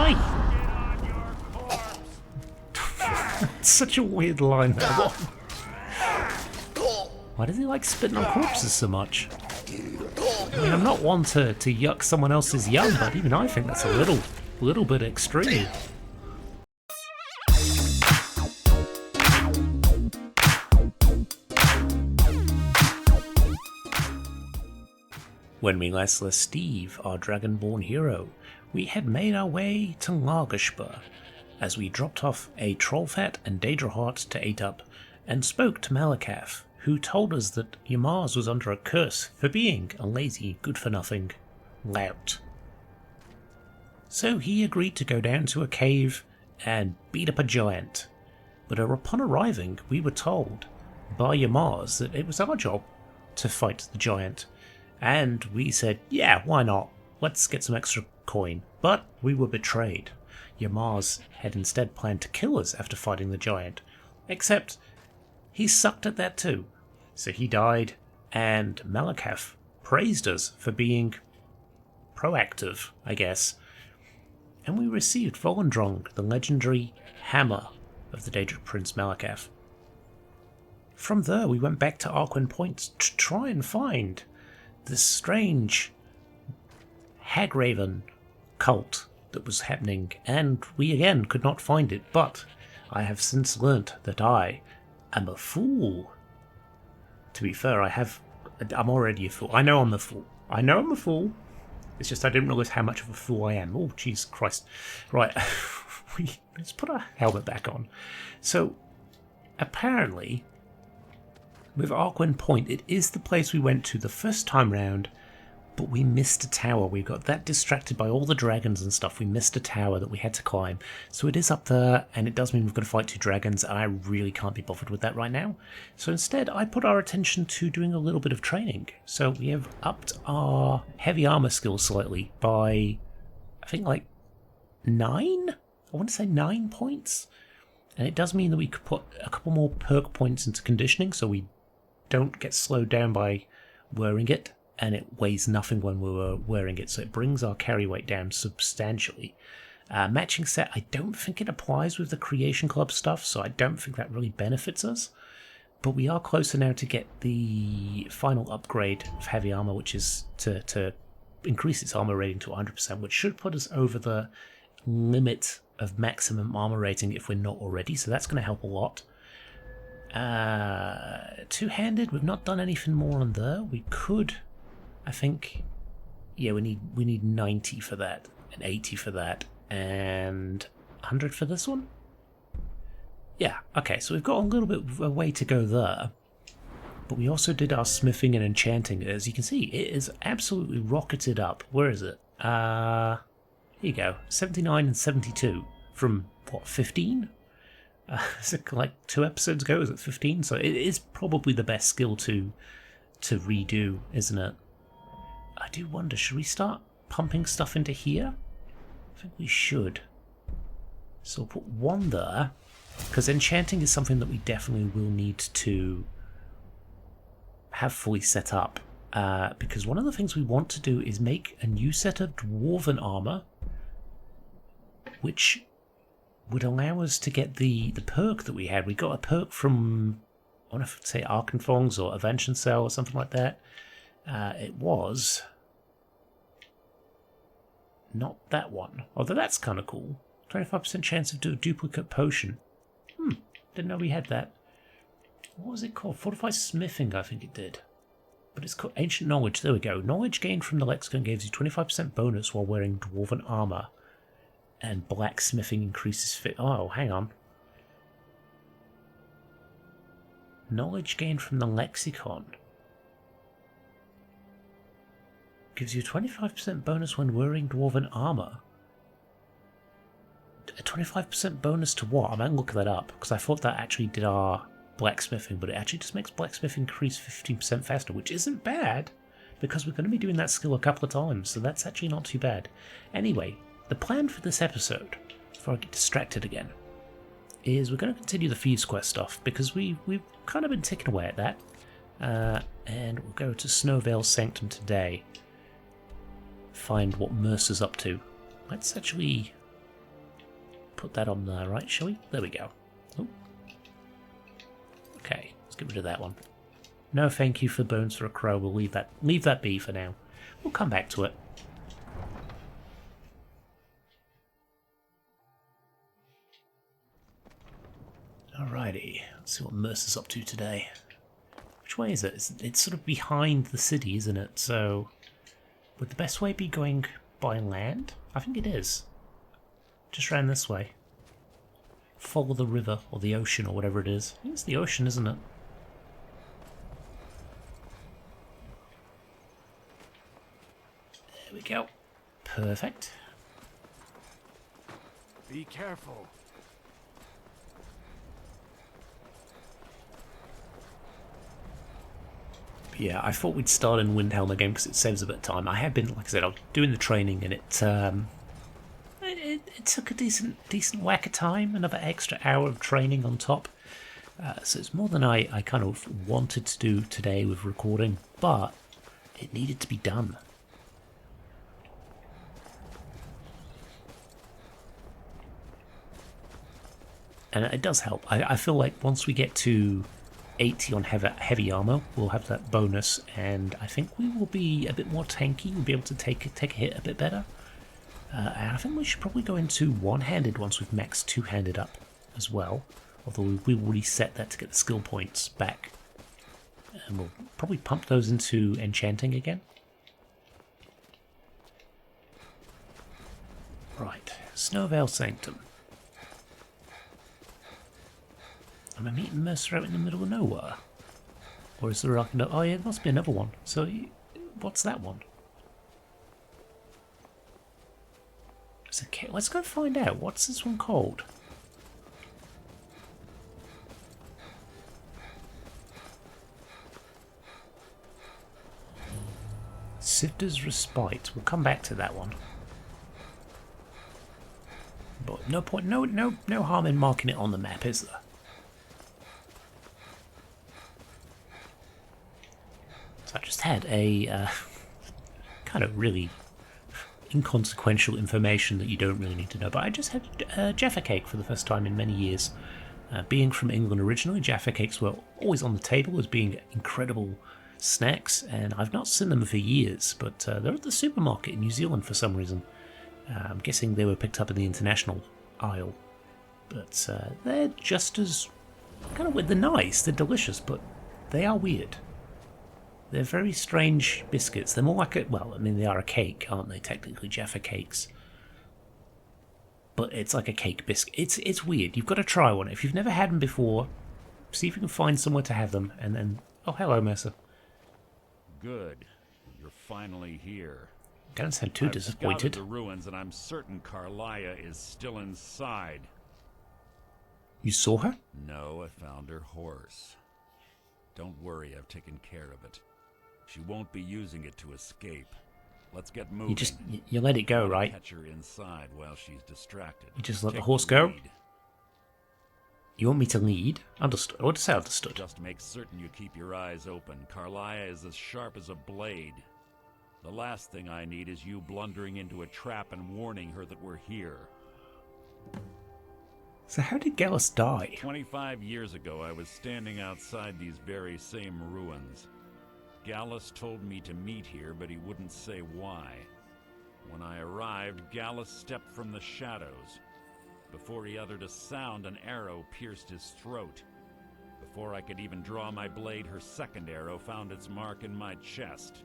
Hi! It's such a weird line, that one. Why does he like spitting on corpses so much? I mean, I'm not one to yuck someone else's yum, but even I think that's a little bit extreme. When we last left Steve, our dragonborn hero, we had made our way to Largashbur, as we dropped off a Trollfat and Daedrahart to ate up, and spoke to Malakath, who told us that Yamaz was under a curse for being a lazy, good-for-nothing lout. So he agreed to go down to a cave and beat up a giant, but upon arriving we were told by Yamaz that it was our job to fight the giant, and we said, yeah, why not? Let's get some extra coin. But we were betrayed. Yamaz had instead planned to kill us after fighting the giant, except he sucked at that too. So he died, and Malakath praised us for being proactive, I guess. And we received Volendrong, the legendary hammer of the Daedric Prince Malakath. From there we went back to Arquin Point to try and find this strange Hagraven cult that was happening, and we again could not find it, but I have since learnt that I am a fool. To be fair, I'm already a fool. I know I'm a fool. It's just I didn't realise how much of a fool I am. Oh, Jesus Christ. Right, let's put our helmet back on. So, apparently, with Arquin Point, it is the place we went to the first time round, but we missed a tower. We got that distracted by all the dragons and stuff. We missed a tower that we had to climb. So it is up there, and it does mean we've got to fight 2 dragons, and I really can't be bothered with that right now. So instead, I put our attention to doing a little bit of training. So we have upped our heavy armor skills slightly by, I think, like 9? I want to say 9 points. And it does mean that we could put a couple more perk points into conditioning, so we don't get slowed down by wearing it, and it weighs nothing when we're wearing it, so it brings our carry weight down substantially. Matching set, I don't think it applies with the Creation Club stuff, so I don't think that really benefits us, but we are closer now to get the final upgrade of heavy armor, which is to increase its armor rating to 100%, which should put us over the limit of maximum armor rating if we're not already, so that's going to help a lot. Two-handed, we've not done anything more on there. We could, I think, yeah, we need 90 for that, and 80 for that, and 100 for this one? Yeah, okay, so we've got a little bit of a way to go there, but we also did our smithing and enchanting. As you can see, it is absolutely rocketed up. Where is it? Here you go, 79 and 72 from, what, 15? Is it like 2 episodes ago? Is it 15? So it is probably the best skill to redo, isn't it? I do wonder, should we start pumping stuff into here? I think we should. So we'll put 1 there, because enchanting is something that we definitely will need to have fully set up. Because one of the things we want to do is make a new set of dwarven armor, which would allow us to get the perk that we had. We got a perk from, I want to say Arkenfongs or Avention Cell or something like that. It was not that one, although that's kind of cool. 25% chance of do a duplicate potion. Didn't know we had that. What was it called? Fortified Smithing, I think it did. But it's called Ancient Knowledge. There we go. Knowledge gained from the lexicon gives you 25% bonus while wearing dwarven armor. And blacksmithing increases fit. Oh, hang on. Knowledge gained from the lexicon gives you 25% bonus when wearing dwarven armor. A 25% bonus to what? I might look that up, because I thought that actually did our blacksmithing, but it actually just makes blacksmithing increase 15% faster, which isn't bad, because we're going to be doing that skill a couple of times, so that's actually not too bad. Anyway, the plan for this episode, before I get distracted again, is we're going to continue the Thieves Quest stuff, because we've kind of been ticking away at that. And we'll go to Snowvale Sanctum today, find what Mercer's up to. Let's actually put that on the right, shall we? There we go. Oh. Okay, let's get rid of that one. No thank you for bones for a crow. We'll leave that be for now. We'll come back to it. Alrighty, let's see what Mercer's up to today. Which way is it? It's sort of behind the city, isn't it? So, would the best way be going by land? I think it is. Just round this way. Follow the river, or the ocean, or whatever it is. I think it's the ocean, isn't it? There we go. Perfect. Be careful. Yeah, I thought we'd start in Windhelm again because it saves a bit of time. I have been, like I said, I was doing the training and it took a decent whack of time, another extra hour of training on top. So it's more than I kind of wanted to do today with recording, but it needed to be done. And it does help. I feel like once we get to 80 on heavy armor, we'll have that bonus, and I think we will be a bit more tanky. We'll be able to take a hit a bit better. And I think we should probably go into one-handed once we've maxed two-handed up as well. Although we will reset that to get the skill points back. And we'll probably pump those into enchanting again. Right, Snowvale Sanctum. Am I meeting Mercer out in the middle of nowhere? Or is there like another... Oh yeah, there must be another one. So, what's that one? Okay, let's go find out. What's this one called? Sifter's Respite. We'll come back to that one. But no point, no harm in marking it on the map, is there? So I just had a kind of really inconsequential information that you don't really need to know, but I just had Jaffa cake for the first time in many years. Being from England originally, Jaffa cakes were always on the table as being incredible snacks, and I've not seen them for years, but they're at the supermarket in New Zealand for some reason. I'm guessing they were picked up in the international aisle, but they're just as kind of weird. They're nice, they're delicious, but they are weird. They're very strange biscuits. They're more like a... Well, I mean, they are a cake, aren't they? Technically, Jaffa cakes. But it's like a cake biscuit. It's weird. You've got to try one. If you've never had them before, see if you can find somewhere to have them. And then... Oh, hello, Mercer. Good. You're finally here. Don't sound too disappointed. I've scouted the ruins, and I'm certain Karliah is still inside. You saw her? No, I found her horse. Don't worry, I've taken care of it. She won't be using it to escape. Let's get moving. You let it go, right? Catch her inside while she's distracted. You just let the horse go? You want me to lead? Understood. What does I understood? Just make certain you keep your eyes open. Karliah is as sharp as a blade. The last thing I need is you blundering into a trap and warning her that we're here. So how did Gallus die? 25 years ago, I was standing outside these very same ruins. Gallus told me to meet here, but he wouldn't say why. When I arrived, Gallus stepped from the shadows. Before he uttered a sound, an arrow pierced his throat. Before I could even draw my blade, her second arrow found its mark in my chest.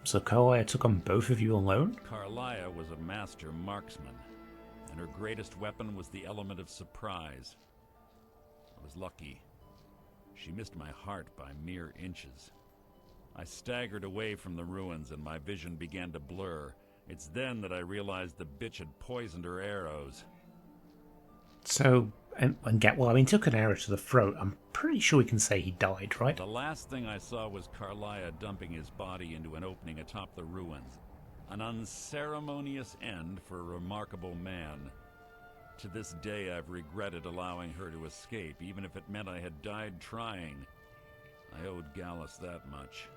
So Karliah took on both of you alone? Karliah was a master marksman, and her greatest weapon was the element of surprise. I was lucky. She missed my heart by mere inches. I staggered away from the ruins and my vision began to blur. It's then that I realized the bitch had poisoned her arrows. So, well, I mean, took an arrow to the throat. I'm pretty sure we can say he died, right? The last thing I saw was Karliah dumping his body into an opening atop the ruins. An unceremonious end for a remarkable man. To this day, I've regretted allowing her to escape, even if it meant I had died trying. I owed Gallus that much.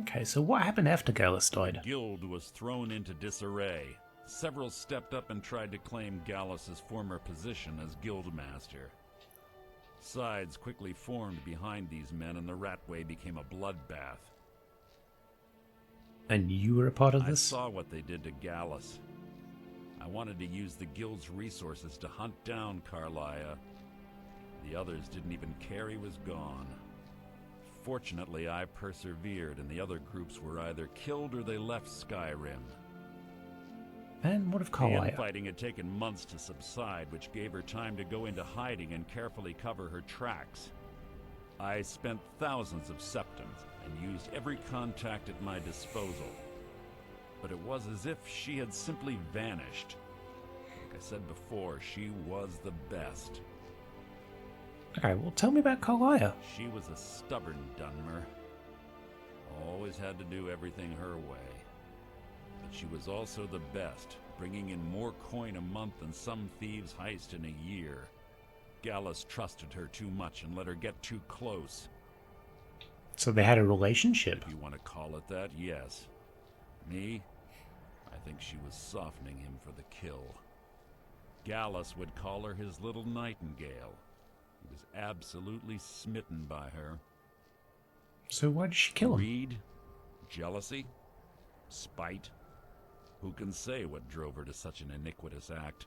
Okay, so what happened after Gallus died? The guild was thrown into disarray. Several stepped up and tried to claim Gallus's former position as guildmaster. Sides quickly formed behind these men, and the Ratway became a bloodbath. And you were a part of this? I saw what they did to Gallus. I wanted to use the guild's resources to hunt down Karliah. The others didn't even care he was gone. Fortunately, I persevered, and the other groups were either killed or they left Skyrim. And what of The Karliah? infighting had taken months to subside, which gave her time to go into hiding and carefully cover her tracks. I spent thousands of septims and used every contact at my disposal. But it was as if she had simply vanished. Like I said before, she was the best. Okay, well tell me about Karliah. She was a stubborn Dunmer. Always had to do everything her way. But she was also the best, bringing in more coin a month than some thieves heist in a year. Gallus trusted her too much and let her get too close. So they had a relationship. If you want to call it that, yes. Me? I think she was softening him for the kill. Gallus would call her his little nightingale. He was absolutely smitten by her. So why did she kill him? Greed? Jealousy? Spite? Who can say what drove her to such an iniquitous act?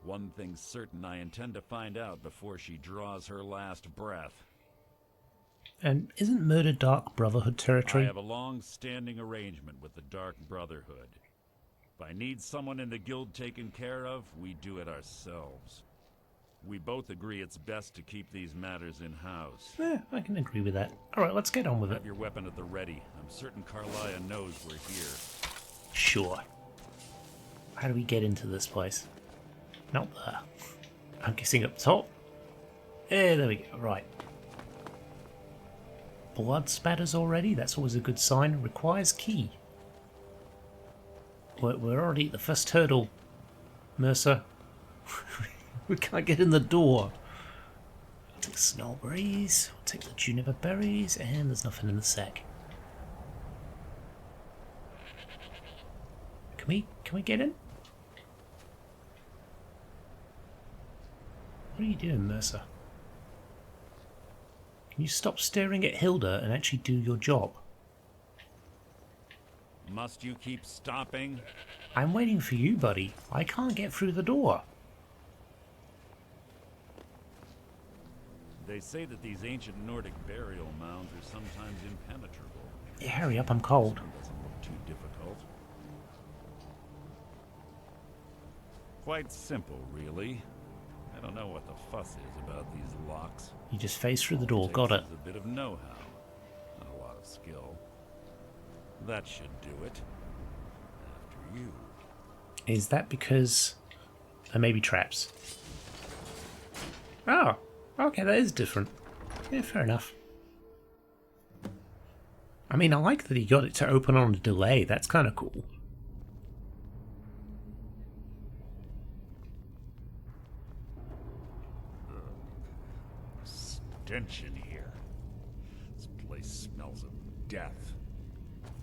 One thing's certain, I intend to find out before she draws her last breath. And isn't murder Dark Brotherhood territory? I have a long-standing arrangement with the Dark Brotherhood. If I need someone in the guild taken care of, we do it ourselves. We both agree it's best to keep these matters in-house. Yeah, I can agree with that. Alright, let's get on with it. Have your weapon at the ready. I'm certain Karliah knows we're here. Sure. How do we get into this place? Not there. I'm guessing up top. Yeah, there we go. Right. Blood spatters already? That's always a good sign. Requires key. We're already at the first hurdle, Mercer. We can't get in the door. I'll take snowberries, I'll take the juniper berries, and there's nothing in the sack. Can we get in? What are you doing, Mercer? Can you stop staring at Hilda and actually do your job? Must you keep stopping? I'm waiting for you, buddy. I can't get through the door. They say that these ancient Nordic burial mounds are sometimes impenetrable. Yeah, hurry up, I'm cold. This one doesn't look too difficult. Quite simple, really. I don't know what the fuss is about these locks. You just phase through the door, Takes got it. is a bit of know-how, and a lot of skill. That should do it. After you. Is that because there may be traps? Oh, okay, that is different. Yeah, fair enough. I mean, I like that he got it to open on a delay. That's kind of cool. Stench in here. This place smells of death.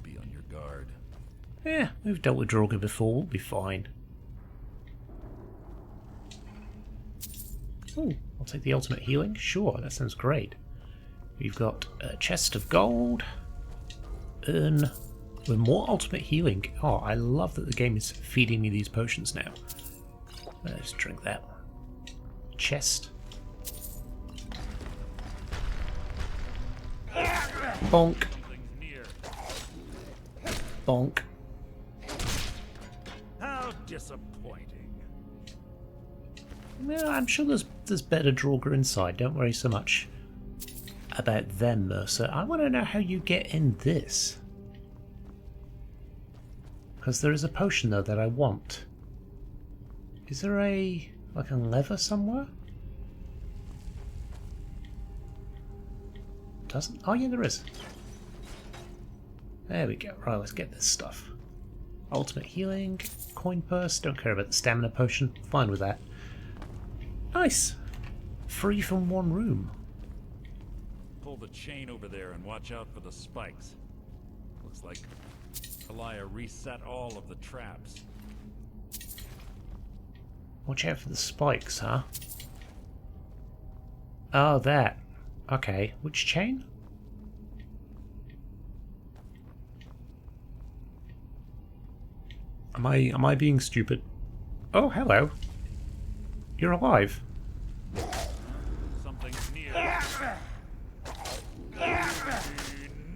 Be on your guard. Yeah, we've dealt with Draugr before. We'll be fine. Oh, I'll take the ultimate healing. Sure, that sounds great. We've got a chest of gold. Urn with more ultimate healing. Oh, I love that the game is feeding me these potions now. Let's drink that. Chest. Bonk. Something's near. Bonk. How disappointing. Well, I'm sure there's better Draugr inside. Don't worry so much about them, Mercer. I want to know how you get in this. Because there is a potion, though, that I want. Is there like a lever somewhere? Doesn't? Oh, yeah, there is. There we go. Right, let's get this stuff. Ultimate healing, coin purse. Don't care about the stamina potion. Fine with that. Nice. Free from one room. Pull the chain over there and watch out for the spikes. Looks like Karliah reset all of the traps. Watch out for the spikes, huh? Oh, that. Okay, which chain? Am I being stupid? Oh, hello. You're alive. Something's near.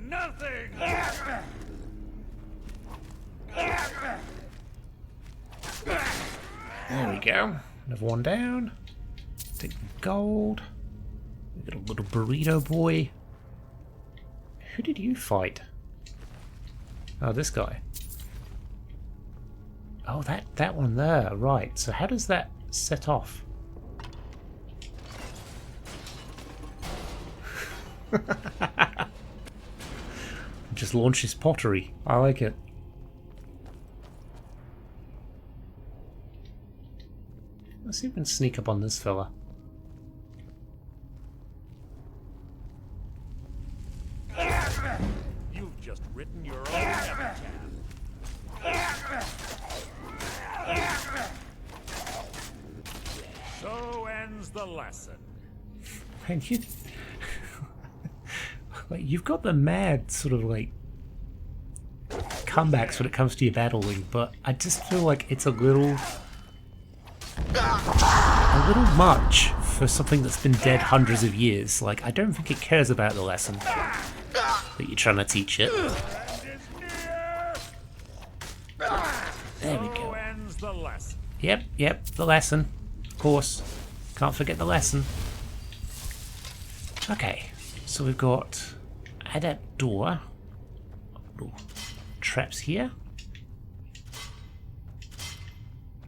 Nothing. There we go. Another one down. Take the gold. We got a little burrito boy. Who did you fight? Oh, this guy. Oh, that one there. Right. So how does that set off? Just launch his pottery. I like it. Let's see if we can sneak up on this fella. You've just written your own epitaph. So ends the lesson. And you, like, you've got the mad sort of like comebacks when it comes to your battling, but I just feel like it's a little much for something that's been dead hundreds of years. Like, I don't think it cares about the lesson that you're trying to teach it. There we go. Ends the lesson. Yep, the lesson. Of course. Can't forget the lesson. Okay, so we've got adept door. Little traps here.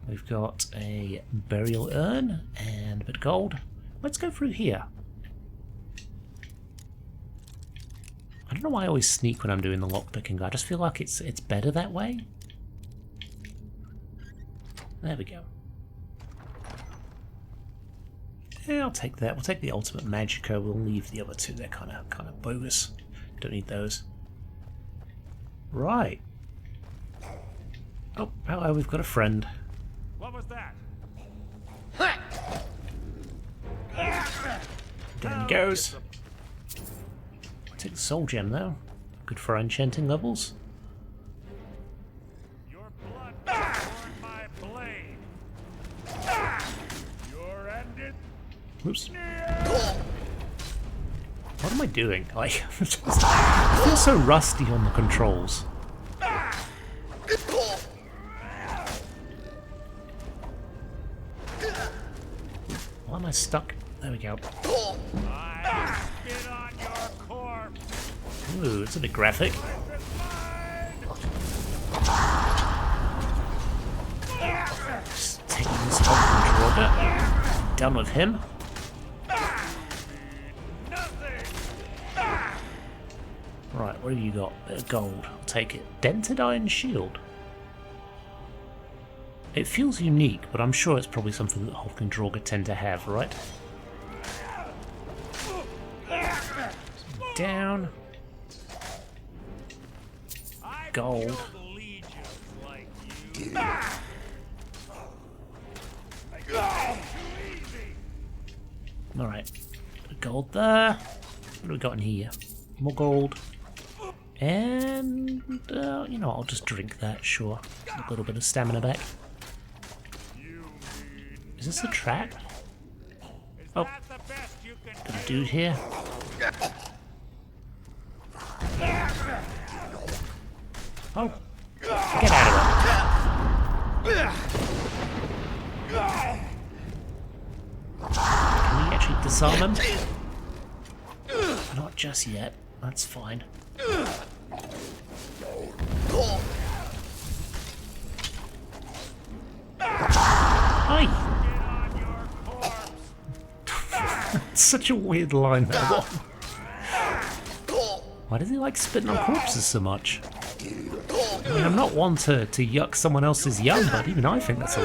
We've got a burial urn and a bit of gold. Let's go through here. I don't know why I always sneak when I'm doing the lockpicking. I just feel like it's better that way. There we go. Yeah, I'll take that. We'll take the ultimate magicka. We'll leave the other two. They're kind of bogus. Don't need those. Right. Oh, hello. We've got a friend. What was that? Down he goes. Take the soul gem though. Good for enchanting levels. Your blood on my blade. You're ended. Oops. What am I doing? Like, I feel so rusty on the controls. Why am I stuck? There we go. I spit on your corpse. Ooh, it's a bit graphic. Just taking this whole controller. Done with him. Right, what have you got? Bit of gold. I'll take it. Dented iron shield. It feels unique, but I'm sure it's probably something that Hulkendrauga tend to have, right? Down. Gold. Alright. Gold there. What do we got in here? More gold. And, you know, I'll just drink that, sure. A little bit of stamina back. Is this a trap? Oh, got a dude here. Oh, get out of it. Can we actually disarm him? Not just yet. That's fine. Hi! Such a weird line, that one. Why does he like spitting on corpses so much? I mean, I'm not one to yuck someone else's yum, but even I think that's a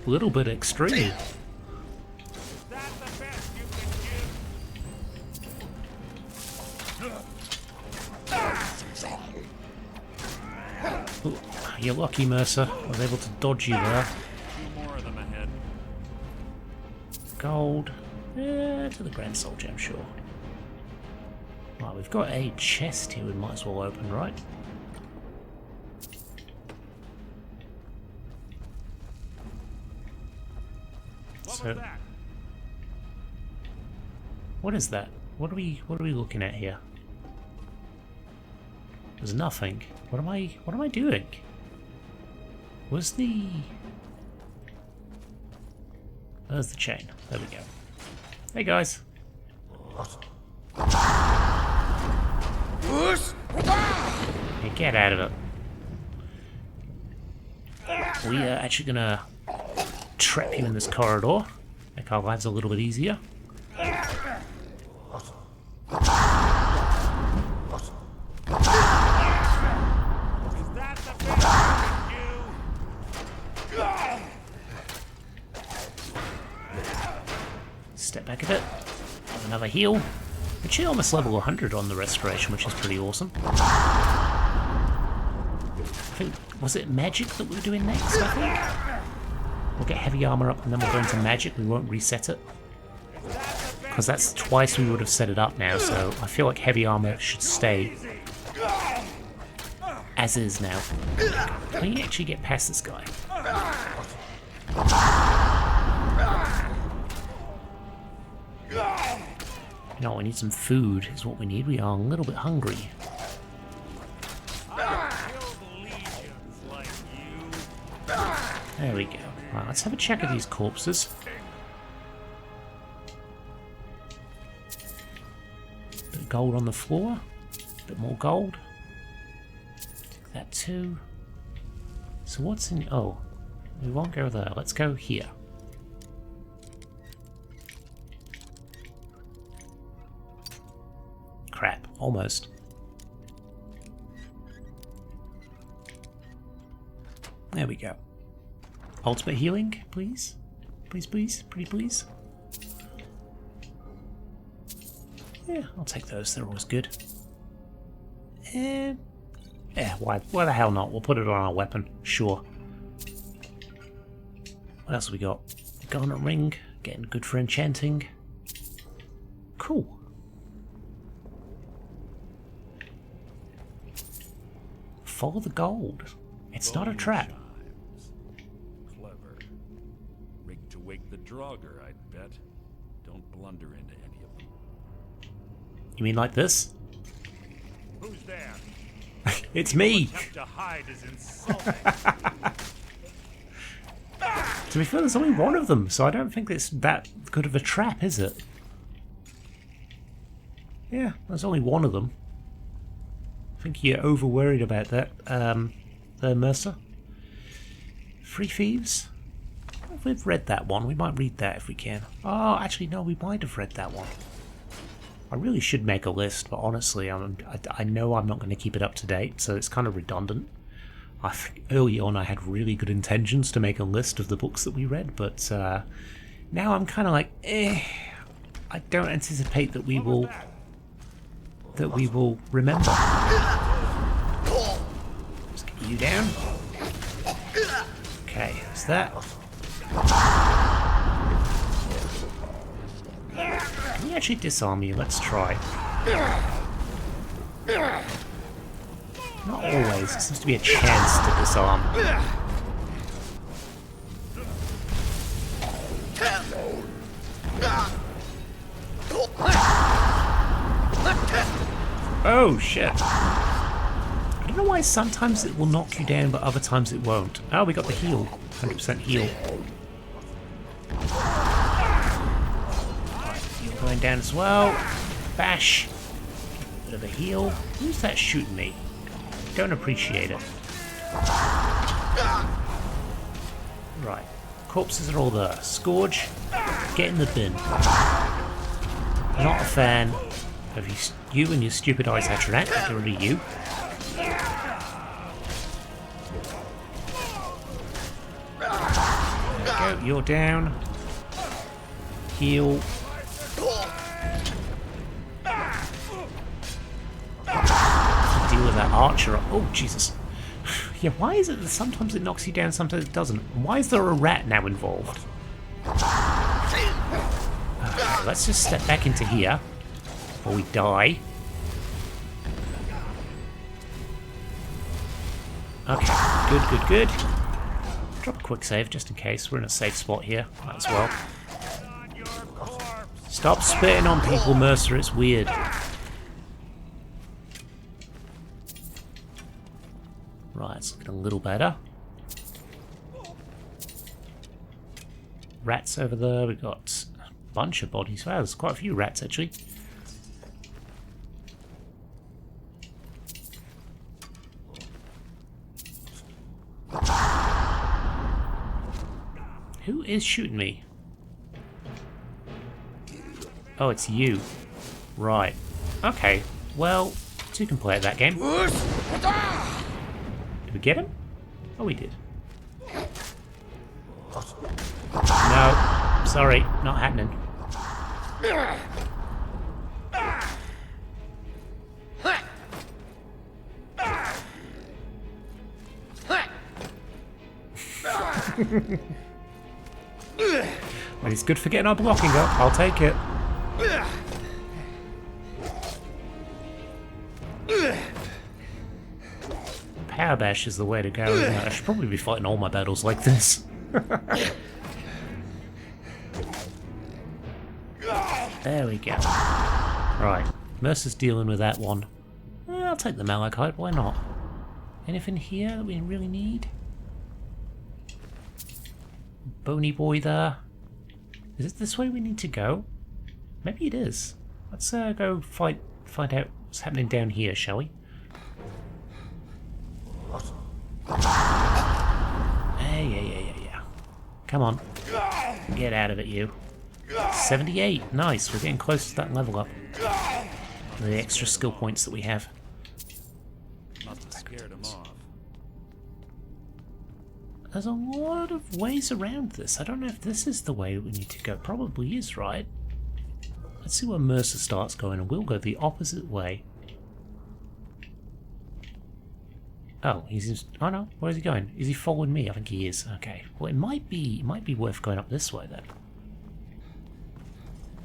little bit extreme. Ooh, you're lucky, Mercer. I was able to dodge you there. Two more of them ahead. gold. To the Grand Soul Gem, sure. Right, we've got a chest here we might as well open, right? So, what is that? What are we looking at here? There's nothing. What am I doing? Where's the... There's the chain. There we go. Hey guys. Hey, get out of it. We are actually gonna trap you in this corridor. Make our lives a little bit easier. Step back a bit. Have another heal. We're actually almost level 100 on the restoration, which is pretty awesome. I think, was it magic that we were doing next, I think? We'll get heavy armor up and then we'll go into magic. We won't reset it. Because that's twice we would have set it up now, so I feel like heavy armor should stay as is now. Can we actually get past this guy? No, we need some food is what we need. We are a little bit hungry. There we go. Right, let's have a check of these corpses. Bit of gold on the floor. Bit more gold. Take that too. So what's in... Oh, we won't go there. Let's go here. Crap, almost. There we go. Ultimate healing, please? Please, please, pretty please. Yeah, I'll take those, they're always good. And... yeah, why the hell not? We'll put it on our weapon, sure. What else have we got? Garnet ring, getting good for enchanting. Cool. Follow the gold. It's not a trap. Clever. Rigged to wake the Draugr, I'd bet. Don't blunder into any of them. You mean like this? Who's there? It's me! To hide is insulting. To be fair, there's only one of them, so I don't think it's that good of a trap, is it? Yeah, there's only one of them. I think you're over worried about that, there, Mercer. Free Thieves? If we've read that one, we might read that if we can. Oh, actually, no, we might have read that one. I really should make a list, but honestly, I know I'm not going to keep it up to date, so it's kind of redundant. I think early on I had really good intentions to make a list of the books that we read, but now I'm kind of like, I don't anticipate that we will remember. Let's get you down. Okay, what's that? Can we actually disarm you? Let's try. Not always. There seems to be a chance to disarm. Oh shit. I don't know why sometimes it will knock you down but other times it won't. Oh, we got the heal. 100% heal. Alright, heal going down as well. Bash. Bit of a heal. Who's that shooting me? Don't appreciate it. Right. Corpses are all there. Scourge, get in the bin. Not a fan of you and your stupid ice hatcherat. Get rid of you. There we go. You're down. Heal. Deal with that archer. Oh, Jesus. Yeah, why is it that sometimes it knocks you down, sometimes it doesn't? Why is there a rat now involved? Okay, let's just step back into here before we die. Okay, good, good, good. Drop a quick save just in case. We're in a safe spot here. Might as well. Stop spitting on people, Mercer. It's weird. Right, it's looking a little better. Rats over there. We've got a bunch of bodies. Wow, there's quite a few rats actually. Who is shooting me? Oh, it's you. Right. Okay. Well, two can play at that game. Did we get him? Oh, we did. No. Sorry. Not happening. Well, he's good for getting our blocking up. I'll take it. Power bash is the way to go, isn't it? I should probably be fighting all my battles like this. There we go. Right, Mercer's dealing with that one. I'll take the malachite, why not? Anything here that we really need? Bony boy there. Is it this way we need to go? Maybe it is. Let's go find out what's happening down here, shall we? Yeah. Come on. Get out of it, you. 78. Nice. We're getting close to that level up. The extra skill points that we have. Must have scared him off. There's a lot of ways around this. I don't know if this is the way we need to go. Probably is, right? Let's see where Mercer starts going, and we'll go the opposite way. Oh, he's... Oh no, where is he going? Is he following me? I think he is. Okay. Well, it might be worth going up this way, then.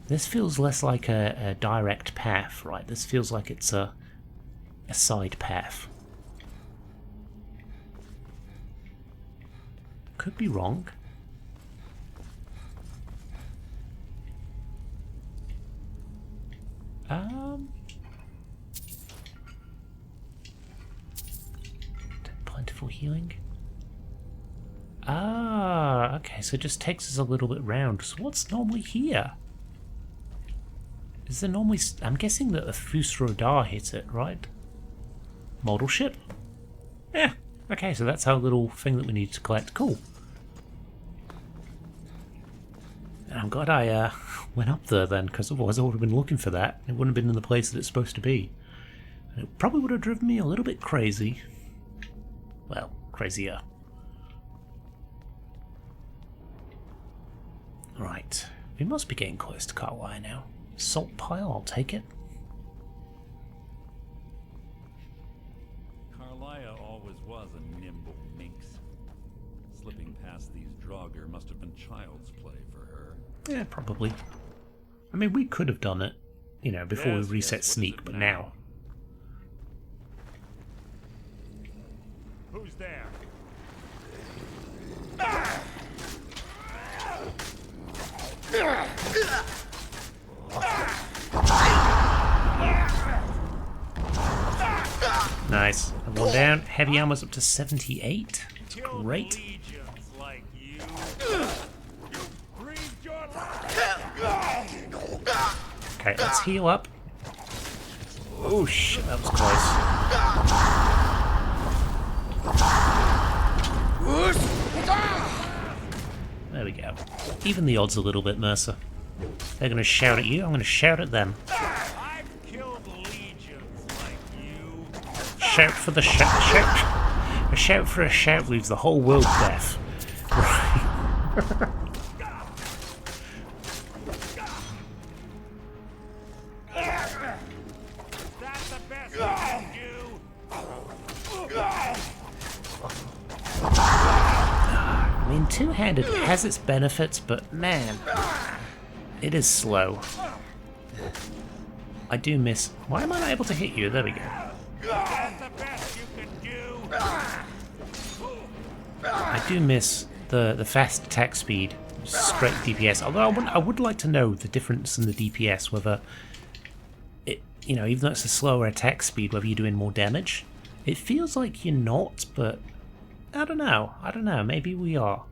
This feels less like a direct path, right? This feels like it's a side path. Could be wrong. Plentiful healing. Ah, okay, so it just takes us a little bit round. So what's normally here? Is there normally... I'm guessing that a Fusrodar hits it, right? Model ship? Yeah, okay, so that's our little thing that we need to collect. Cool. And I'm glad I went up there then, because otherwise I would have been looking for that. It wouldn't have been in the place that it's supposed to be. And it probably would have driven me a little bit crazy. Well, crazier. Right. We must be getting close to Karliah now. Salt pile, I'll take it. Karliah always was a nimble minx. Slipping past these Draugr must have been child's play for her. Yeah, probably. I mean, we could have done it, you know, before we reset sneak, but now. Who's there? Nice. And one down. Heavy armor's up to 78. That's great. Okay, let's heal up. Oh shit, that was close. There we go. Even the odds a little bit, Mercer. They're going to shout at you, I'm going to shout at them. I've killed legions like you. Shout for the shout. A shout for a shout leaves the whole world deaf. Right. That's the best you can do. I mean, two-handed has its benefits, but man, It is slow. I do miss... Why am I not able to hit you? There we go. That's the best you can do. I do miss the fast attack speed. Straight DPS. Although I would like to know the difference in the DPS, whether it, you know, even though it's a slower attack speed, whether you're doing more damage. It feels like you're not, but I don't know. I don't know. Maybe we are.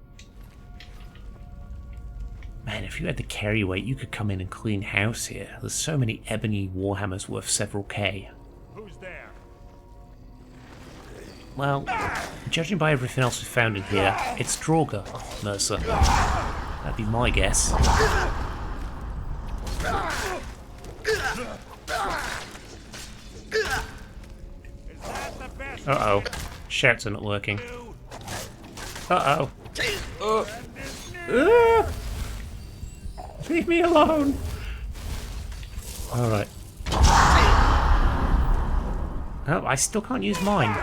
Man, if you had the carry weight, you could come in and clean house here. There's so many ebony warhammers worth several K. Who's there? Well, judging by everything else we found in here, it's Draugr, Mercer. That'd be my guess. Uh-oh. Shouts are not working. Uh-oh. Leave me alone! Alright. Oh, I still can't use mine.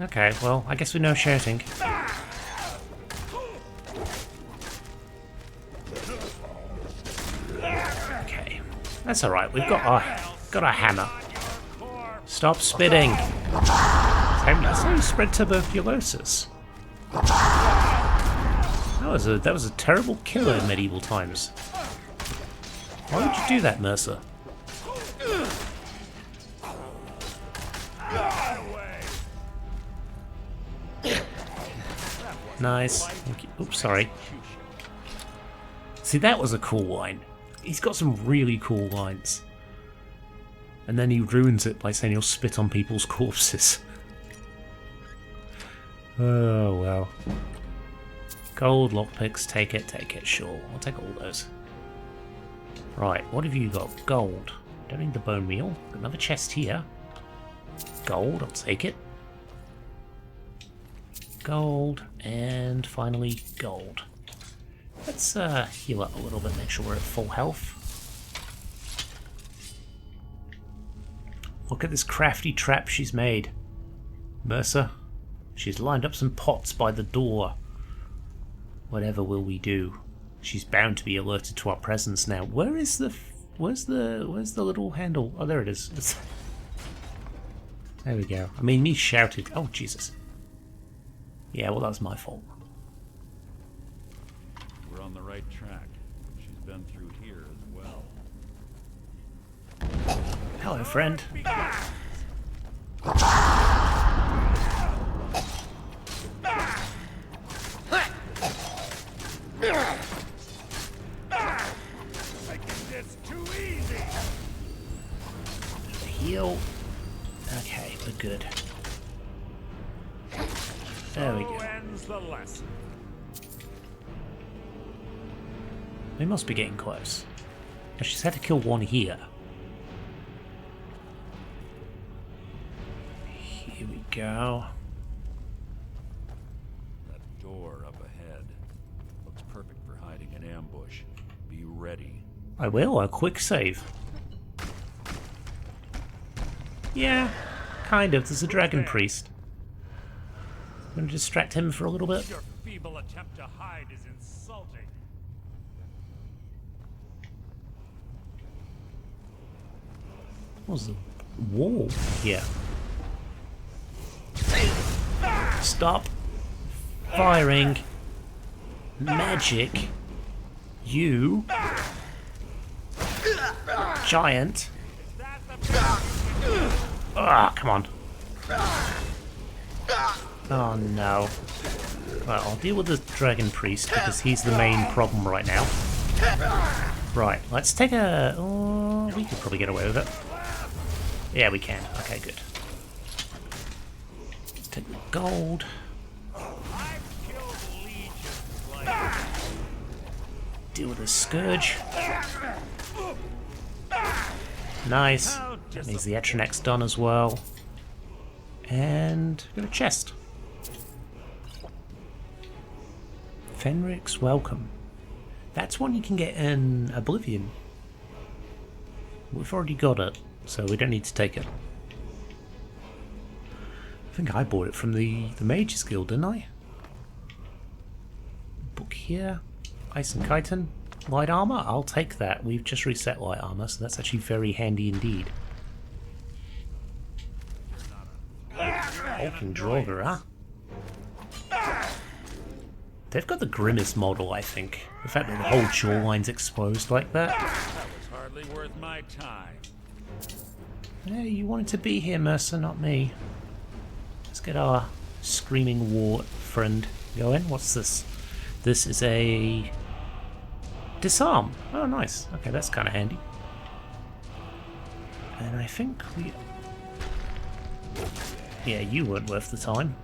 Okay, well, I guess with no shouting. Okay. That's alright, we've got our hammer. Stop spitting! That's how you spread tuberculosis. That was a terrible killer in medieval times. Why would you do that, Mercer? Nice. Thank you. Oops, sorry. See, that was a cool line. He's got some really cool lines. And then he ruins it by saying he'll spit on people's corpses. Oh, well. Gold, lockpicks, take it, sure. I'll take all those. Right, what have you got? Gold. Don't need the bone meal. Got another chest here. Gold, I'll take it. Gold, and finally gold. Let's heal up a little bit, make sure we're at full health. Look at this crafty trap she's made. Mercer, she's lined up some pots by the door. Whatever will we do? She's bound to be alerted to our presence now. Where's the little handle? Oh, there it is. There we go. I mean, me shouted. Oh, Jesus. Yeah, well, that was my fault. We're on the right track. She's been through here as well. Hello, friend. Making this too easy. Heal. Okay, we're good. There we go. Ends the lesson. We must be getting close. Now, she's had to kill one here. Here we go. That door up ahead looks perfect for hiding an ambush. Be ready. I will, a quick save. Yeah, kind of. There's a dragon priest. I'm going to distract him for a little bit. Your feeble attempt to hide is insulting. What was the wall here? Stop firing magic, you giant. Ah, come on. Oh no. Well, I'll deal with the dragon priest because he's the main problem right now. Right, let's take a... Oh, we could probably get away with it. Yeah, we can. Okay, good. Let's take the gold. Deal with the scourge. Nice. That means the Etronach's done as well. And we've got a chest. Fenric's Welcome. That's one you can get in Oblivion. We've already got it, so we don't need to take it. I think I bought it from the Mages Guild, didn't I? Book here. Ice and Chitin. Light armor? I'll take that. We've just reset light armor, so that's actually very handy indeed. Hulking Draugr, huh? They've got the grimmest model, I think. The fact that the whole jawline's exposed like that. That was hardly worth my time. Yeah, you wanted to be here, Mercer, not me. Let's get our screaming war friend going. What's this? This is a disarm. Oh, nice. Okay, that's kind of handy. And I think we... Yeah, you weren't worth the time.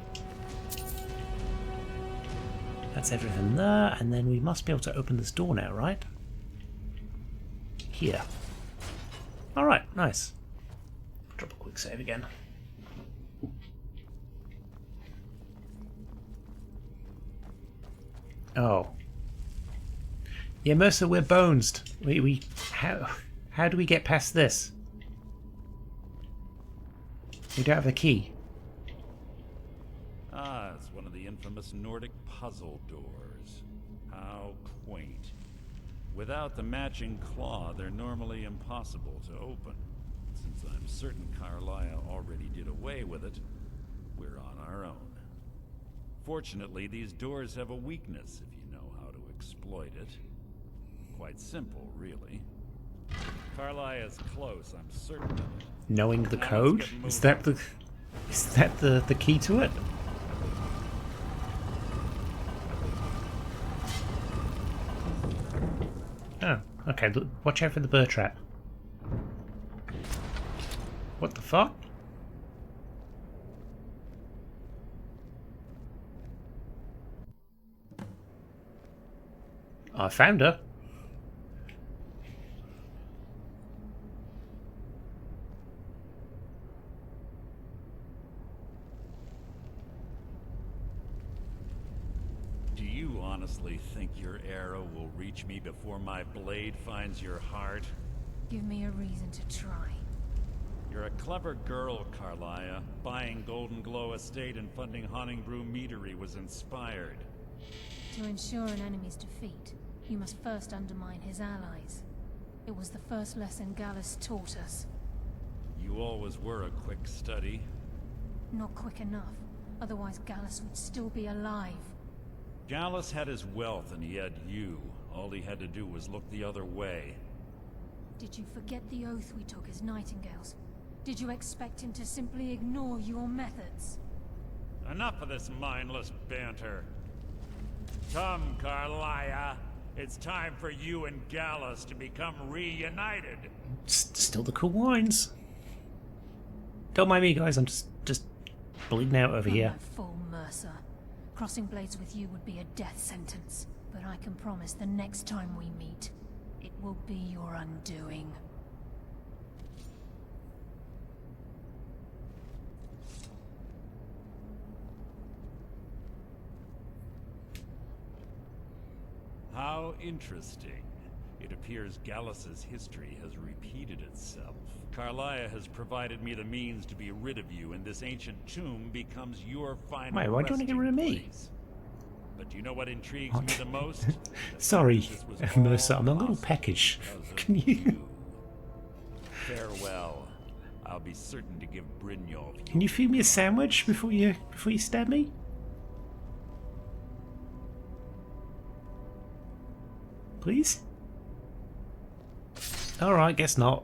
That's everything there, and then we must be able to open this door now, right? Here. Alright, nice. Drop a quick save again. Oh. Yeah, Mercer, we're bonesed. How do we get past this? We don't have a key. Ah, it's one of the infamous Nordic puzzle doors. How quaint. Without the matching claw, they're normally impossible to open. Since I'm certain Karliah already did away with it, we're on our own. Fortunately, these doors have a weakness if you know how to exploit it. Quite simple, really. Karliah is close, I'm certain of it. Knowing the code? Is that the key to it? Oh, okay, look, watch out for the bird trap. What the fuck? I found her. Do you honestly think your arrow will reach me before my blade finds your heart? Give me a reason to try. You're a clever girl, Karliah. Buying Golden Glow Estate and funding Honningbrew Meadery was inspired. To ensure an enemy's defeat, you must first undermine his allies. It was the first lesson Gallus taught us. You always were a quick study. Not quick enough, otherwise Gallus would still be alive. Gallus had his wealth and he had you. All he had to do was look the other way. Did you forget the oath we took as Nightingales? Did you expect him to simply ignore your methods? Enough of this mindless banter. Come, Karliah. It's time for you and Gallus to become reunited. Still the cool wines. Don't mind me, guys. I'm just bleeding out over here. Fool Mercer. Crossing blades with you would be a death sentence. But I can promise the next time we meet, it will be your undoing. How interesting. It appears Gallus's history has repeated itself. Karliah has provided me the means to be rid of you, and this ancient tomb becomes your final Wait, why do you want to get rid of me? place. But do you know what intrigues me the most? Sorry, Mercer, I'm a little peckish. Can you... Farewell. I'll be certain to give Brynjolf... Can you feed me a sandwich before you stab me? Please? Alright, guess not.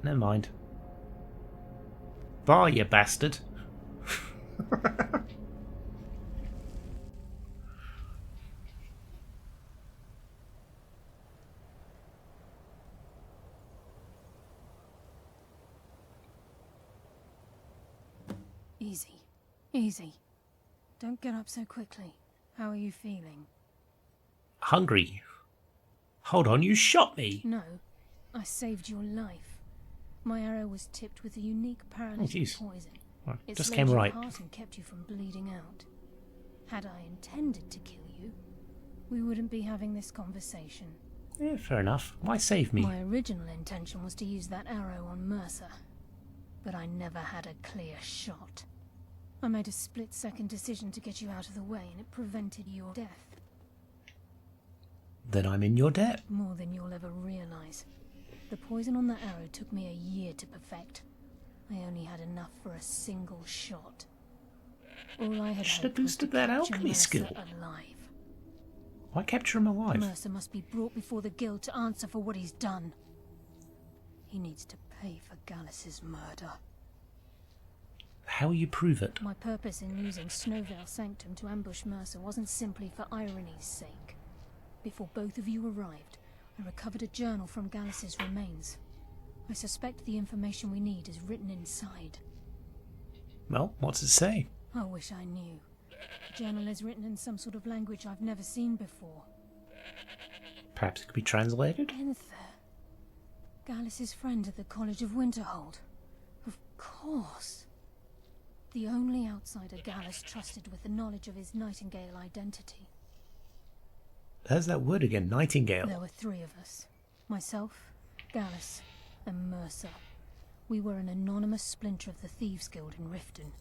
Never mind. Bye, you bastard. Easy. Easy. Don't get up so quickly. How are you feeling? Hungry. Hold on, you shot me! No. I saved your life. My arrow was tipped with a unique paralytic poison. Well, It just slowed came your right. heart and kept you from bleeding out. Had I intended to kill you, we wouldn't be having this conversation. Yeah, fair enough. Why save me? My original intention was to use that arrow on Mercer, but I never had a clear shot. I made a split-second decision to get you out of the way, and it prevented your death. Then I'm in your debt. More than you'll ever realize. The poison on the arrow took me a year to perfect. I only had enough for a single shot. All I had Should have hoped was to boosted that capture alchemy Mercer skill. alive. Why capture him alive? Mercer must be brought before the guild to answer for what he's done. He needs to pay for Gallus's murder. How will you prove it? My purpose in using Snowvale Sanctum to ambush Mercer wasn't simply for irony's sake. Before both of you arrived, I recovered a journal from Gallus's remains. I suspect the information we need is written inside. Well, what's it say? I wish I knew. The journal is written in some sort of language I've never seen before. Perhaps it could be translated? Enther. Gallus's friend at the College of Winterhold. Of course. The only outsider Gallus trusted with the knowledge of his Nightingale identity. There's that word again, Nightingale. There were 3 of us. Myself, Gallus, and Mercer. We were an anonymous splinter of the Thieves Guild in Riften.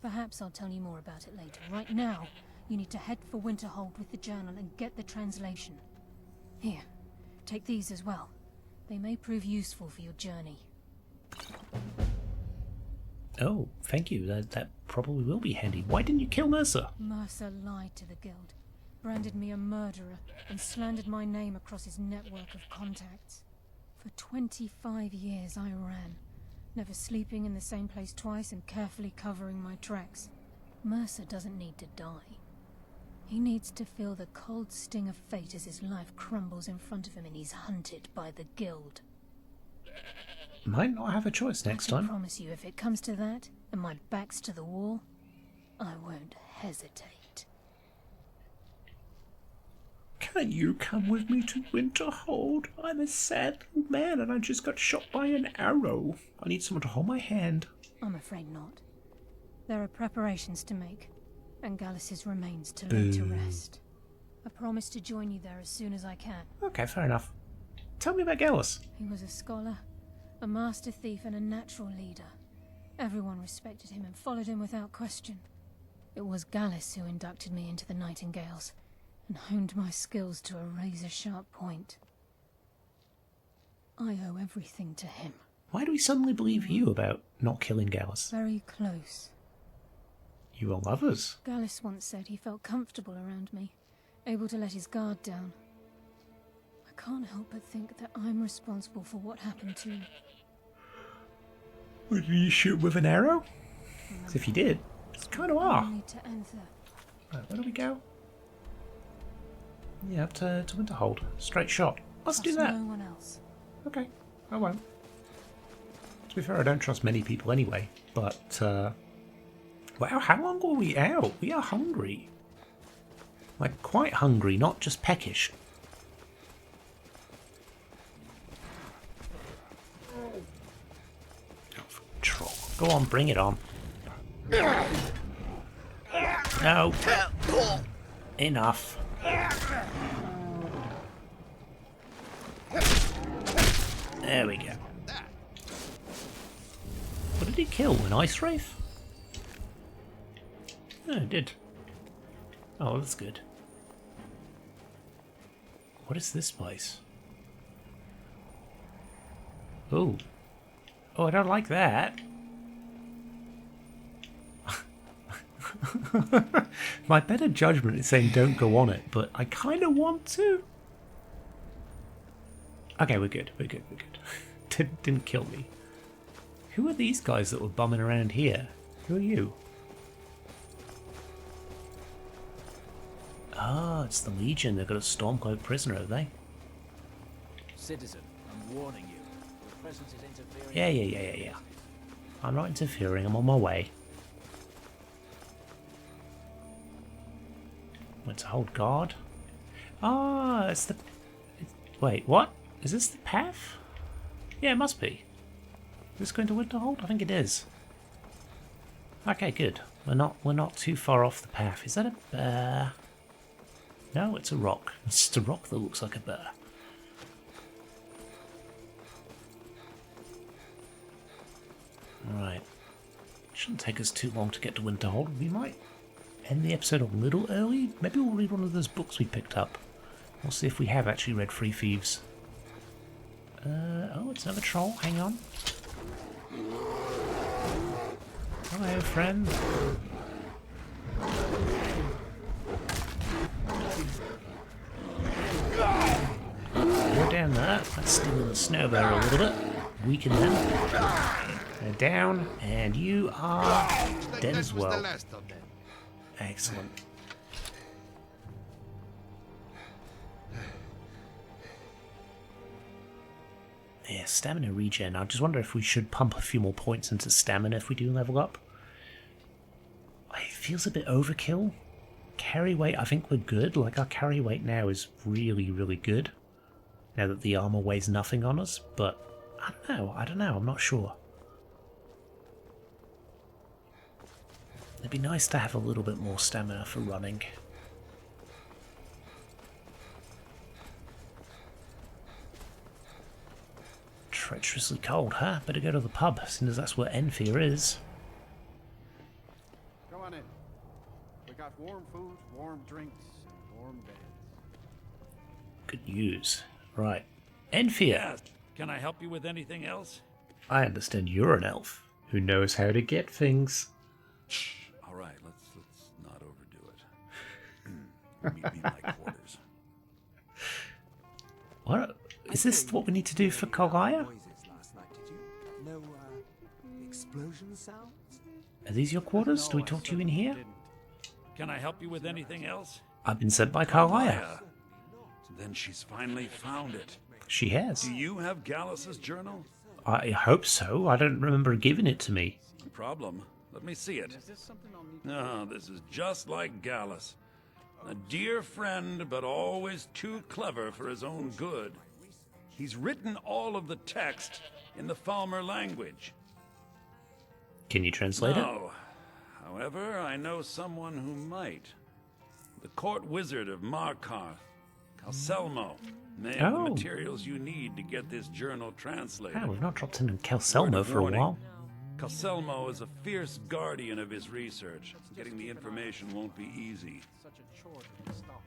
Perhaps I'll tell you more about it later. Right now, you need to head for Winterhold with the journal and get the translation. Here, take these as well. They may prove useful for your journey. Oh, thank you. That probably will be handy. Why didn't you kill Mercer? Mercer lied to the guild, branded me a murderer, and slandered my name across his network of contacts. For 25 years I ran, never sleeping in the same place twice and carefully covering my tracks. Mercer doesn't need to die. He needs to feel the cold sting of fate as his life crumbles in front of him and he's hunted by the guild. Might not have a choice next time. I promise you, if it comes to that, and my back's to the wall, I won't hesitate. Can you come with me to Winterhold? I'm a sad little man and I just got shot by an arrow. I need someone to hold my hand. I'm afraid not. There are preparations to make, and Gallus's remains to lay to rest. I promise to join you there as soon as I can. Okay, fair enough. Tell me about Gallus. He was a scholar, a master thief, and a natural leader. Everyone respected him and followed him without question. It was Gallus who inducted me into the Nightingales, and honed my skills to a razor-sharp point. I owe everything to him. Why do we suddenly believe you about not killing Gallus? Very close. You are lovers. Gallus once said he felt comfortable around me, able to let his guard down. I can't help but think that I'm responsible for what happened to him. Did you shoot him with an arrow? As if you did. It's kind of are. Only to enter. Right, where do we go? Yeah, up to Winterhold. Straight shot. Let's do that. No one else. Okay, I won't. To be fair, I don't trust many people anyway, but, wow, how long were we out? We are hungry. Like, quite hungry, not just peckish. Oh, troll. Go on, bring it on. No. Enough. There we go. What did he kill? An ice wraith? Oh, it did. Oh, that's good. What is this place? Oh. Oh, I don't like that. My better judgment is saying don't go on it, but I kind of want to. Okay, we're good. We're good. We're good. Didn't kill me. Who are these guys that were bumming around here? Who are you? Ah, it's the Legion. They've got a Stormcloak prisoner, have they? Citizen, I'm warning you. Your presence is interfering. Yeah. I'm not interfering. I'm on my way. Went to hold guard. Ah, it's the... Wait, what? Is this the path? Yeah, it must be. Is this going to Winterhold? I think it is. Okay, good. We're not too far off the path. Is that a bear? No, it's a rock. It's just a rock that looks like a bear. Right. Shouldn't take us too long to get to Winterhold. We might end the episode a little early. Maybe we'll read one of those books we picked up. We'll see if we have actually read Free Thieves. Oh, it's another troll. Hang on. Hello, friend. You're down there. That's stinging the snow bear a little bit. Weaken them. They're down, and you are dead as well. Excellent. Yeah, stamina regen. I just wonder if we should pump a few more points into stamina if we do level up. It feels a bit overkill. Carry weight, I think we're good. Like, our carry weight now is really, really good. Now that the armor weighs nothing on us, but I don't know, I'm not sure. It'd be nice to have a little bit more stamina for running. Treacherously cold, huh? Better go to the pub, since that's where Enfia is. Come on in. We got warm food, warm drinks, and warm beds. Good news. Right. Enfia! Yes. Can I help you with anything else? I understand you're an elf who knows how to get things. All right, let's not overdo it. Meet me in my quarters. What? Is this what we need to do for Karliah? No explosion sounds? Are these your quarters? Do we talk to you in here? Can I help you with anything else? I've been sent by Karliah. Then she's finally found it. She has. Do you have Gallus's journal? I hope so. I don't remember giving it to me. No problem. Let me see it. No, this is just like Gallus. A dear friend, but always too clever for his own good. He's written all of the text in the Falmer language. Can you translate it? No. However, I know someone who might. The court wizard of Markarth, Calselmo, may have the materials you need to get this journal translated. Oh, we've not dropped in Calselmo for a while. Calselmo is a fierce guardian of his research. Getting the information won't be easy.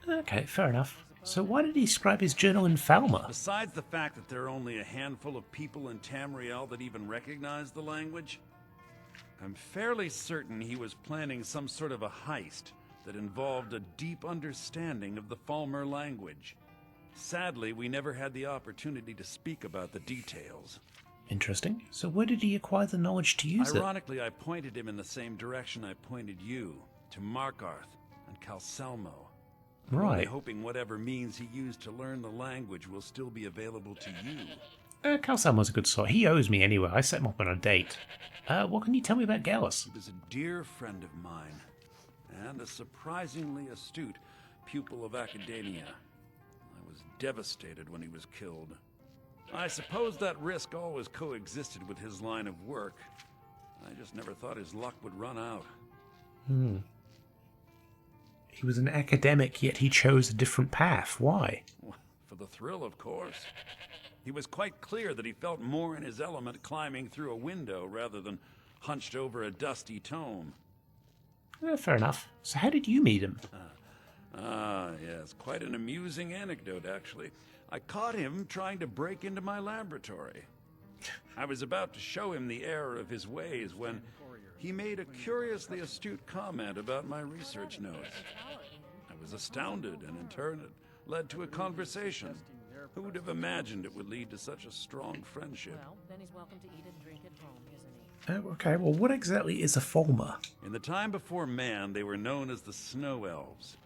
Okay, fair enough. So why did he scribe his journal in Falmer? Besides the fact that there are only a handful of people in Tamriel that even recognize the language, I'm fairly certain he was planning some sort of a heist that involved a deep understanding of the Falmer language. Sadly, we never had the opportunity to speak about the details. Interesting. So where did he acquire the knowledge to use Ironically, I pointed him in the same direction I pointed you, to Markarth and Calselmo. Right. Only hoping whatever means he used to learn the language will still be available to you. Calselmo's a good sort. He owes me anyway. I set him up on a date. What can you tell me about Gallus? He was a dear friend of mine, and a surprisingly astute pupil of academia. I was devastated when he was killed. I suppose that risk always coexisted with his line of work. I just never thought his luck would run out. He was an academic, yet he chose a different path. Why? For the thrill, of course. He was quite clear that he felt more in his element climbing through a window rather than hunched over a dusty tome. Fair enough. So how did you meet him? Yes, quite an amusing anecdote, actually. I caught him trying to break into my laboratory. I was about to show him the error of his ways when he made a curiously astute comment about my research notes. I was astounded, and in turn it led to a conversation. Who would have imagined it would lead to such a strong friendship? Well, then he's welcome to eat and drink at home, isn't he? Okay, well, what exactly is a Falmer? In the time before man, they were known as the Snow Elves.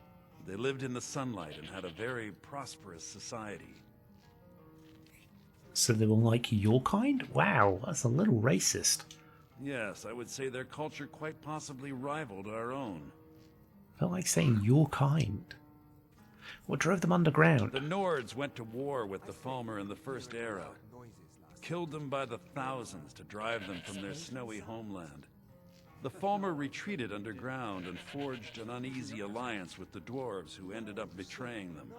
They lived in the sunlight and had a very prosperous society. So they were like your kind? Wow, that's a little racist. Yes, I would say their culture quite possibly rivaled our own. Felt like saying your kind. What drove them underground? The Nords went to war with the Falmer in the First Era. Killed them by the thousands to drive them from their snowy homeland. The Falmer retreated underground and forged an uneasy alliance with the dwarves who ended up betraying them.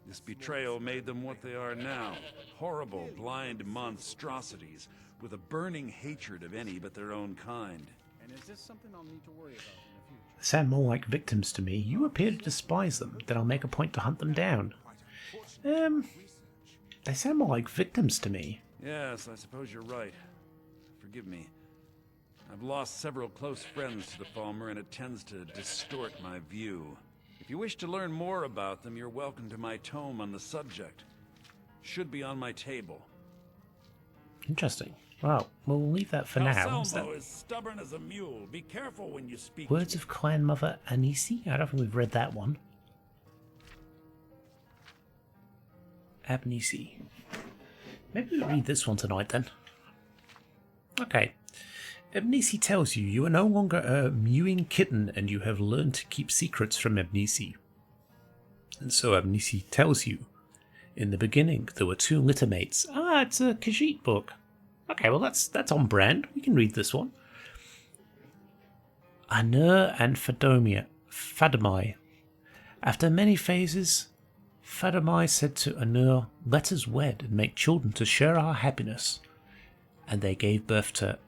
This betrayal made them what they are now, horrible, blind monstrosities with a burning hatred of any but their own kind. And is this something I'll need to worry about in the future? They sound more like victims to me. You appear to despise them, then I'll make a point to hunt them down. They sound more like victims to me. Yes, I suppose you're right. Forgive me. I've lost several close friends to the Falmer, and it tends to distort my view. If you wish to learn more about them, you're welcome to my tome on the subject. Should be on my table. Interesting. Well, we'll leave that for now. Calcelmo is stubborn as a mule. Be careful when you speak. Words of Clan Mother Anisi? I don't think we've read that one. Abnisi. Maybe we'll read this one tonight then. Okay. Abnisi tells you you are no longer a mewing kitten and you have learned to keep secrets from Abnisi. And so Abnisi tells you, in the beginning there were two littermates. Ah, it's a Khajiit book. Okay, well that's on brand. We can read this one. Anur and Fadamai. After many phases, Fadamai said to Anur, "Let us wed and make children to share our happiness." And they gave birth to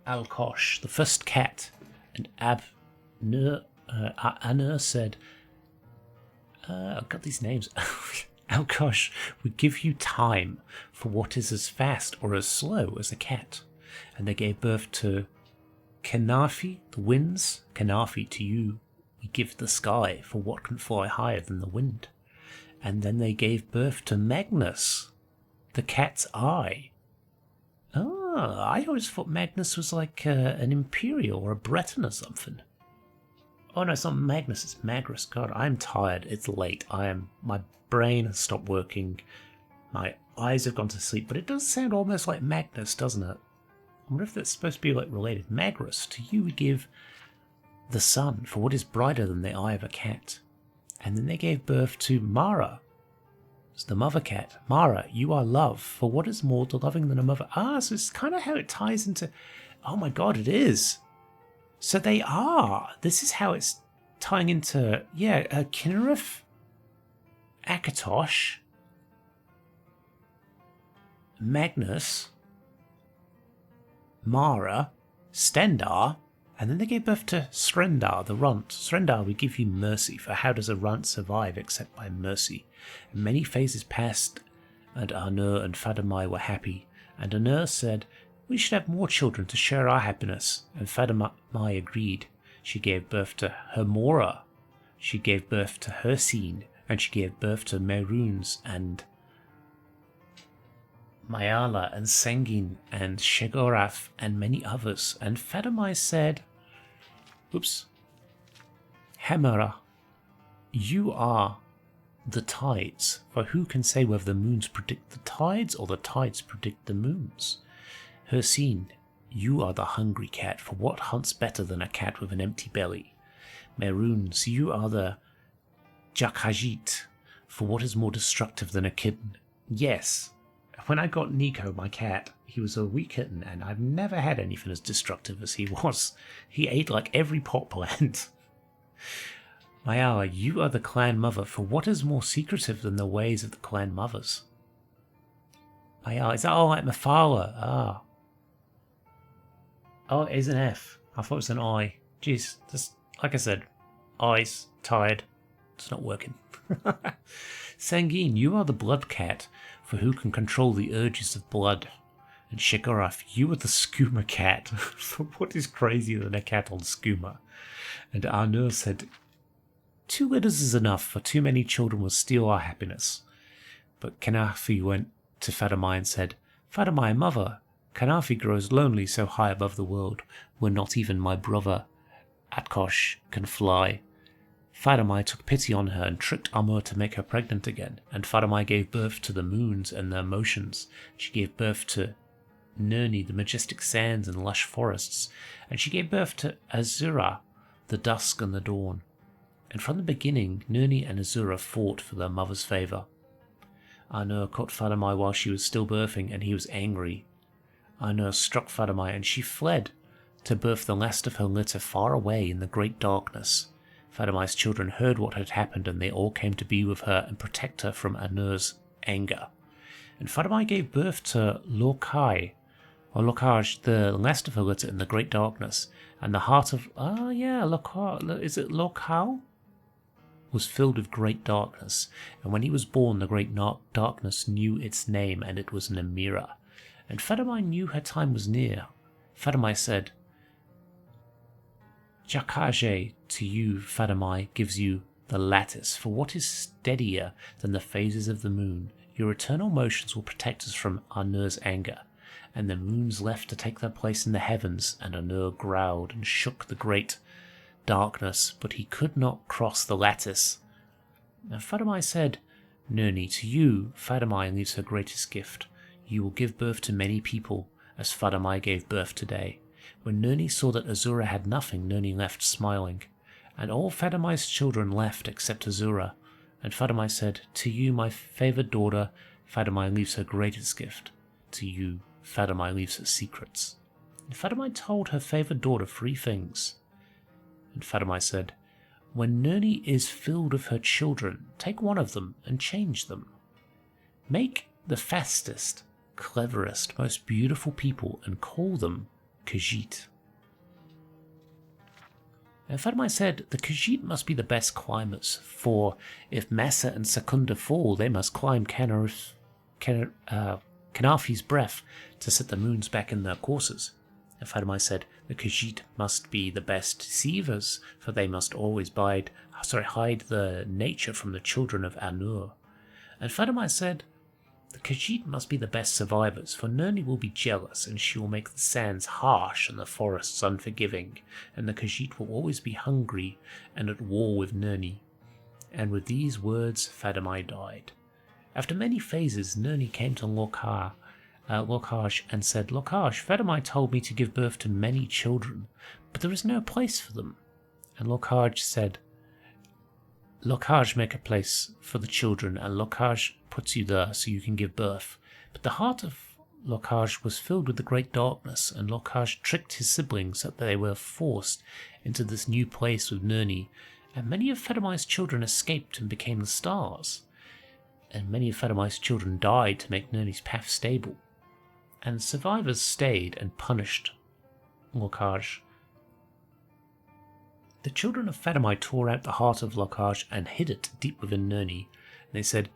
Alkosh, the first cat. And Anur said, I've got these names. Alkosh would give you time for what is as fast or as slow as a cat. And they gave birth to Kenafi, the winds. Kenafi, to you we give the sky for what can fly higher than the wind. And then they gave birth to Magnus, the cat's eye. Ah, I always thought Magnus was like an Imperial or a Breton or something. Oh no, it's not Magnus, it's Magrus. God, I'm tired. It's late. My brain has stopped working. My eyes have gone to sleep, but it does sound almost like Magnus, doesn't it? I wonder if that's supposed to be like related. Magrus, to you we give the sun for what is brighter than the eye of a cat. And then they gave birth to Mara. It's the mother cat. Mara, you are love, for what is more loving than a mother? Ah, so it's kind of how it ties into... Oh my god, it is. So they are. This is how it's tying into... Yeah, Kinnereth, Akatosh, Magnus, Mara, Stendar, and then they gave birth to Srendar, the runt. Srendar, we give you mercy, for how does a runt survive except by mercy? And many phases passed, and Anur and Fadamai were happy, and Anur said, "We should have more children to share our happiness," and Fadamai agreed. She gave birth to Hermora, she gave birth to Hersine, and she gave birth to Merunes and Mayala and Sengin and Shegorath and many others. And Fadamai said, Hemera, you are the tides, for who can say whether the moons predict the tides or the tides predict the moons? Hersine, you are the hungry cat, for what hunts better than a cat with an empty belly? Merunes, you are the Jakajit, for what is more destructive than a kitten? Yes, when I got Nico, my cat, he was a wee kitten, and I've never had anything as destructive as he was. He ate like every pot plant. Mayala, you are the clan mother, for what is more secretive than the ways of the clan mothers? Mayala, is that all like Mafala? Ah. Oh, it is an F. I thought it was an I. Jeez, just like I said, eyes, tired, it's not working. Sangin, you are the blood cat, for who can control the urges of blood? And Shekorath, you are the skooma cat, for what is crazier than a cat on skooma? And Anur said, 2 litters is enough, for too many children will steal our happiness. But Kanafi went to Fadamai and said, Fadamai, mother, Kanafi grows lonely so high above the world, where not even my brother Atkosh can fly. Fadamai took pity on her and tricked Amur to make her pregnant again, and Fadamai gave birth to the moons and their motions. She gave birth to Nirni, the majestic sands and lush forests, and she gave birth to Azura, the dusk and the dawn. And from the beginning, Nirni and Azura fought for their mother's favour. Anur caught Fadamai while she was still birthing, and he was angry. Anur struck Fadamai, and she fled to birth the last of her litter far away in the great darkness. Fadamai's children heard what had happened, and they all came to be with her and protect her from Anur's anger. And Fadamai gave birth to Lokai, or Lokaj, the last of her litter in the great darkness, and the heart of... Lokal, is it Lokal? was filled with great darkness, and when he was born the great darkness knew its name, and it was Nemira. And Fedamai knew her time was near. Fedamai said, Jakage to you, Fedamai, gives you the lattice, for what is steadier than the phases of the moon? Your eternal motions will protect us from Anur's anger. And the moons left to take their place in the heavens, and Anur growled and shook the great darkness, but he could not cross the lattice. Now Fedamai said, Nirni, to you, Fedamai leaves her greatest gift. You will give birth to many people, as Fedamai gave birth today. When Nirni saw that Azura had nothing, Nirni left smiling. And all Fedamai's children left except Azura. And Fedamai said, To you, my favoured daughter, Fedamai leaves her greatest gift. To you, Fedamai leaves her secrets. And Fedamai told her favoured daughter 3 things. And Fedamai said, When Nirni is filled with her children, take one of them and change them. Make the fastest, cleverest, most beautiful people and call them Khajiit. And Fedamai said, The Khajiit must be the best climbers, for if Mercer and Secunda fall, they must climb Kanafi's breath to set the moons back in their courses. And Fedamai said, The Khajiit must be the best deceivers, for they must always hide the nature from the children of Anur. And Fedamai said, The Khajiit must be the best survivors, for Nirni will be jealous, and she will make the sands harsh and the forests unforgiving, and the Khajiit will always be hungry and at war with Nirni. And with these words, Fedamai died. After many phases, Nirni came to Lockhart and said, Lockhart, Fedamai told me to give birth to many children, but there is no place for them. And Lockhart said, Lockhart make a place for the children, and Lockhart puts you there so you can give birth. But the heart of Lockhart was filled with the great darkness, and Lockhart tricked his siblings that they were forced into this new place with Nirni, and many of Fedamai's children escaped and became the stars. And many of Fedamai's children died to make Nirni's path stable. And survivors stayed and punished Lockhart. The children of Fedamai tore out the heart of Lockhart and hid it deep within Nirni. And they said,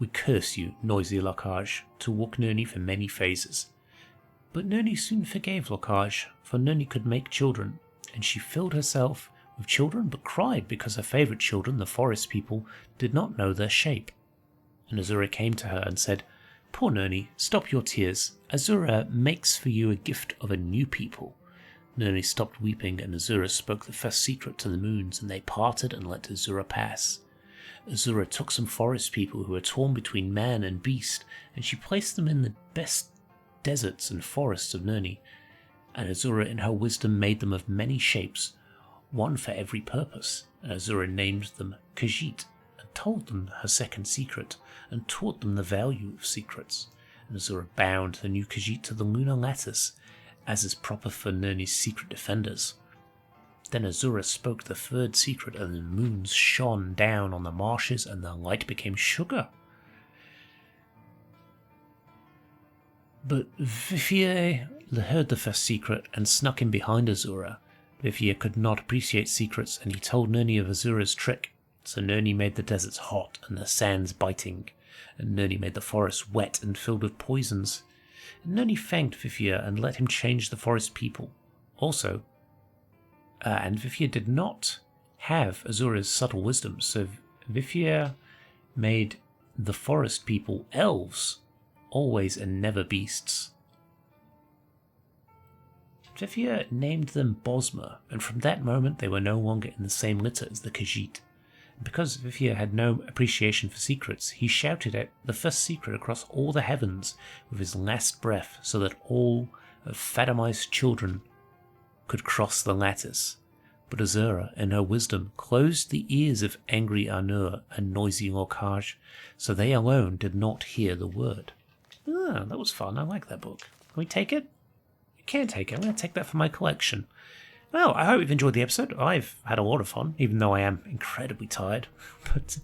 We curse you, noisy Lockhart, to walk Nirni for many phases. But Nirni soon forgave Lockhart, for Nirni could make children, and she filled herself with children but cried because her favourite children, the forest people, did not know their shape. And Azura came to her and said, Poor Nirni, stop your tears. Azura makes for you a gift of a new people. Nirni stopped weeping, and Azura spoke the first secret to the moons, and they parted and let Azura pass. Azura took some forest people who were torn between man and beast, and she placed them in the best deserts and forests of Nirni. And Azura in her wisdom made them of many shapes, one for every purpose. And Azura named them Khajiit, and told them her second secret, and taught them the value of secrets. And Azura bound the new Khajiit to the lunar lattice, as is proper for Nirni's secret defenders. Then Azura spoke the third secret, and the moons shone down on the marshes, and their light became sugar. But Vivien heard the first secret and snuck in behind Azura. Vivien could not appreciate secrets, and he told Nirni of Azura's trick. So Nirni made the deserts hot and the sands biting, and Nirni made the forests wet and filled with poisons. And Nirni thanked Vivien and let him change the forest people. Also, and Vivien did not have Azura's subtle wisdom, so Vivien made the forest people elves, always and never beasts. Vivien named them Bosmer, and from that moment they were no longer in the same litter as the Khajiit. Because Vivien had no appreciation for secrets, he shouted out the first secret across all the heavens with his last breath, so that all of Fedamai's children could cross the lattice. But Azura, in her wisdom, closed the ears of angry Anur and noisy Lockhart, so they alone did not hear the word. Ah, that was fun. I like that book. Can we take it? You can take it. I'm going to take that for my collection. Well, I hope you've enjoyed the episode. I've had a lot of fun, even though I am incredibly tired. But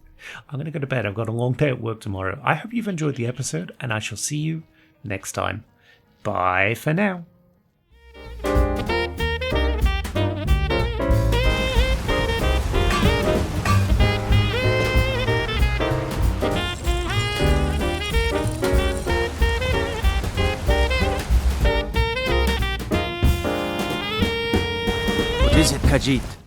I'm going to go to bed. I've got a long day at work tomorrow. I hope you've enjoyed the episode, and I shall see you next time. Bye for now. Visit Khajiit.